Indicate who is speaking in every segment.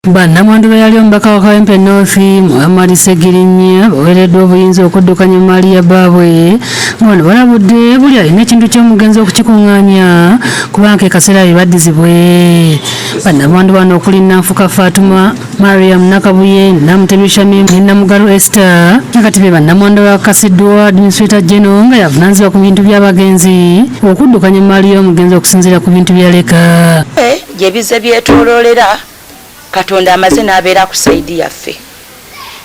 Speaker 1: Bannamwandu yali omubaka wa Kawempe North Muhammad Segirinya baweereddwa obuyinza okuddukanya emmaali ya bbaabwe ng'ono balabudde buli alina ekintu ky'omugenzi okukikuŋŋaanya kubanga akaseera bye baddizibwe. Bannamwandu bano okuli Nanfuka Fatuma, Mariam Nakabuye, Namutebi Shamim ne Namugalo Esther nakati be bannamwandu bakasiddwa Administrator General nga yavunaanyizibwa ku bintu by'abagenzi okuddukanya emmaali y'omugenzi okusinziira ku bintu byaleka.
Speaker 2: Gye bize byetooloolera Katonda amaze n'abeera ku saidi yaffe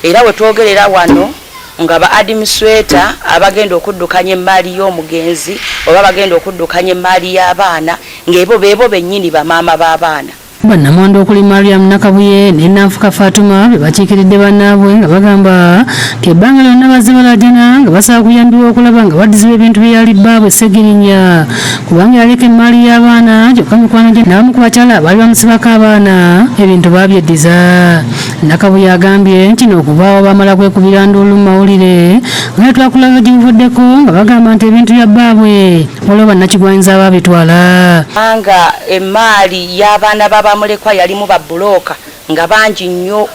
Speaker 2: era we twogerera wano nga ba administrator abagenda okuddukanya emmaali y'omugenzi oba bagenda okuddukanya emmaali y'abaana ng'ebo beebo bennyini bamaama b'abaana.
Speaker 1: Bannamwandu okuli Mariam Nakabuye ne Nanfuka Fatuma be bakiikiridde bannaabwe nga bagamba nti ebbanga lyonna bazze balajana nga basaba kuyambibwa okulaba nga baddizibwa ebintu byeyali bbaabwe Segirinya kubanga yaleka emmaali y'abaana kyokka mikwano gye n'abamu ku bakyala baali bamusibako abaana ebintu babyeddiza. Nakabuye agambye nti n'okubaawo bamala kwekubira nduulu mu mawulire nga twakulaga gye buvuddeko nga bagamba nti ebintu bya bbaabwe waliwo bannakigwanyiza abaabitwala.
Speaker 2: Anga emmaali y'abaana babamulekwa yalimu babbulooka nga bangi nnyo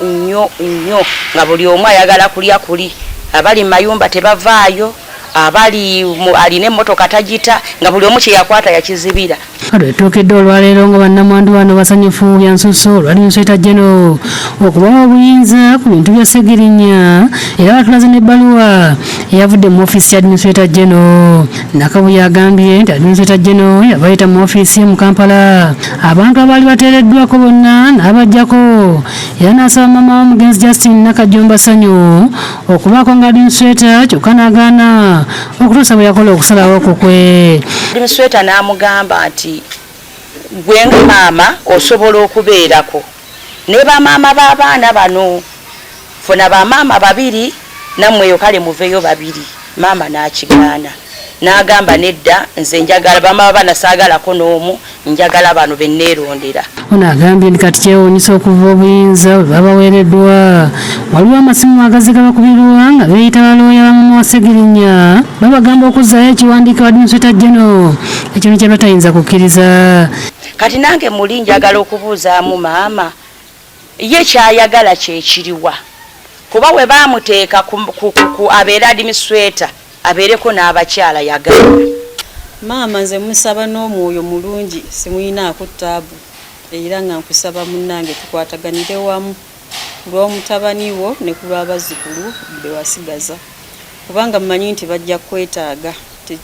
Speaker 2: nga buli omu ayagala kulya kuli, abali mu mayumba tebavaayo, abali alina emmotoka tagita nga buli omu kye yakwata yakizibira.
Speaker 1: Lwetookedde olwaleero nga bannamwandu bano basanyufu bya nsuso olwa Administrator General okubawa obuyinza ku bintu bya Segirinya era batulaze n'ebbaluwa eyavudde mu ofiisi ya Administrator General. Nakabuye agambye nti Administrator General yabayita mu ofiisi ye mu Kampala abantu abaali bateereddwako bonna n'abajjako era n'asaba maama w'omugenzi Justin Nakajjomba Sanyu okubaako nga Administrator kyokka n'agaana okutuusa bwe yakola okusalawo kukwe.
Speaker 2: Administrator n'amugamba nti gwe nga maama osobola okubeerako ne bamaama b'abaana bano, funa bamaama babiri nammweyo kale muveeyo babiri. Maama n'akigaana n'agamba nedda nze njagala bamaama bana saagalako n'omu, njagala bano be nneerondera.
Speaker 1: Ono agambye nti kati kyewuunyisa okuva obuyinza bwe babaweereddwa waliwo amasimu magazi gabakubirwa nga beeyita balooya bamaama wa Segirinya babagamba okuzzaayo ekiwandiiko Administrator General ekintu kye batayinza kukkiriza.
Speaker 2: Kati nange muli njagala okubuuzaamu maama ye kyayagala kyekiriwa kuba we baamuteeka ku abeere administrator abeereko n'abakyala yagala.
Speaker 3: Maama nze musaba n'omwoyo mulungi simuyinaako ttaabu era nga nkusaba munnange tukwataganire wamu ku lw'omutabani wo ne ku lw'abazzukulu be wasigaza kubanga mmanyi nti bajja kwetaaga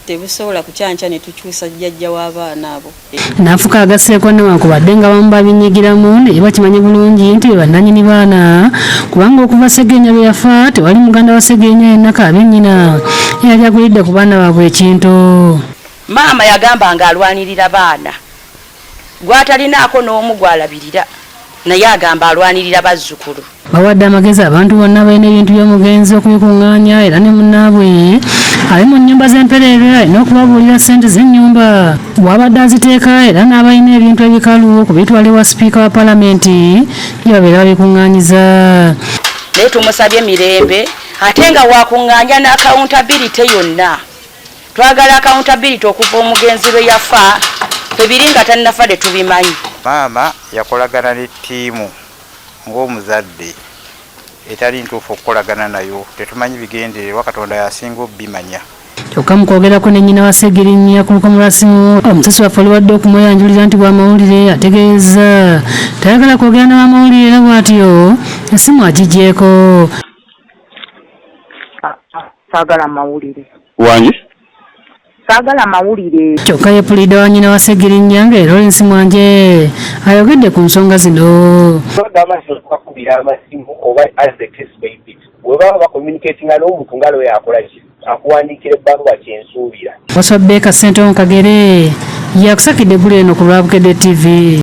Speaker 3: tebusobola kukyanca ne tukyusa jjajja w'abaana abo.
Speaker 1: Nanfuka agasseeko newankubadde nga bamu babinyigiramu naye bakimanyi bulungi nti be bannannyini baana kubanga okuva Segirinya bwe yafa tewali muganda wa Segirinya yenna kaabennyina eyali agulidde ku baana baabwe ekintu.
Speaker 2: Maama yagambanga alwanirira baana gwatalinaako n'omu gwalabirira naye agamba alwanirira bazzukulu.
Speaker 1: Bawadde amagezi abantu bonna balina ebintu by'omugenzi okubikuŋŋaanya era ne munnaabwe ali mu nnyumba z'empereerwe alina okubabuulira ssente z'ennyumba bw'abadde aziteeka era n'abalina ebintu ebikalu kubitwala ewa sipiika wa palamenti babeera babikuŋŋaanyiza.
Speaker 2: Naye tumusabye mirembe ate nga wakuŋŋaanya n'akawuntability yonna. Twagala akawuntability okuva omugenzi lwe yafa tebiri nga tannafa de tubimanyi.
Speaker 4: Maama yakolagana ne ttiimu ng'omuzadde etali ntuufu okukolagana nayo tetumanyi bigendererwa Katonda yasinga obbimanya.
Speaker 1: Kyokka mu kwogerako ne nnyina wa Segirinya ku lukomo lwa simu omusasi waffe aliwadde okumweyanjulira nti bw'amawulire ategeeza tayagala kwogera na bamawulire era bw'atyo essimu agigyeko.
Speaker 5: Saagala mawulire
Speaker 6: wangi
Speaker 5: saagala mawulire.
Speaker 1: Kyokka ye pulida wa nnyina wa Segirinya nga Lawrence Mwanje ayogedde ku nsonga zino.
Speaker 7: Bakubira amasimu oba as the case may be weba bakommunicatinga n'omuntu nga lwe yakola ki akuwandiikira ebbaluwa kyensuubira.
Speaker 1: Wasabbeeka Ssentebe Kagere yakusakidde eggulu eno ku Lwabukedde TV.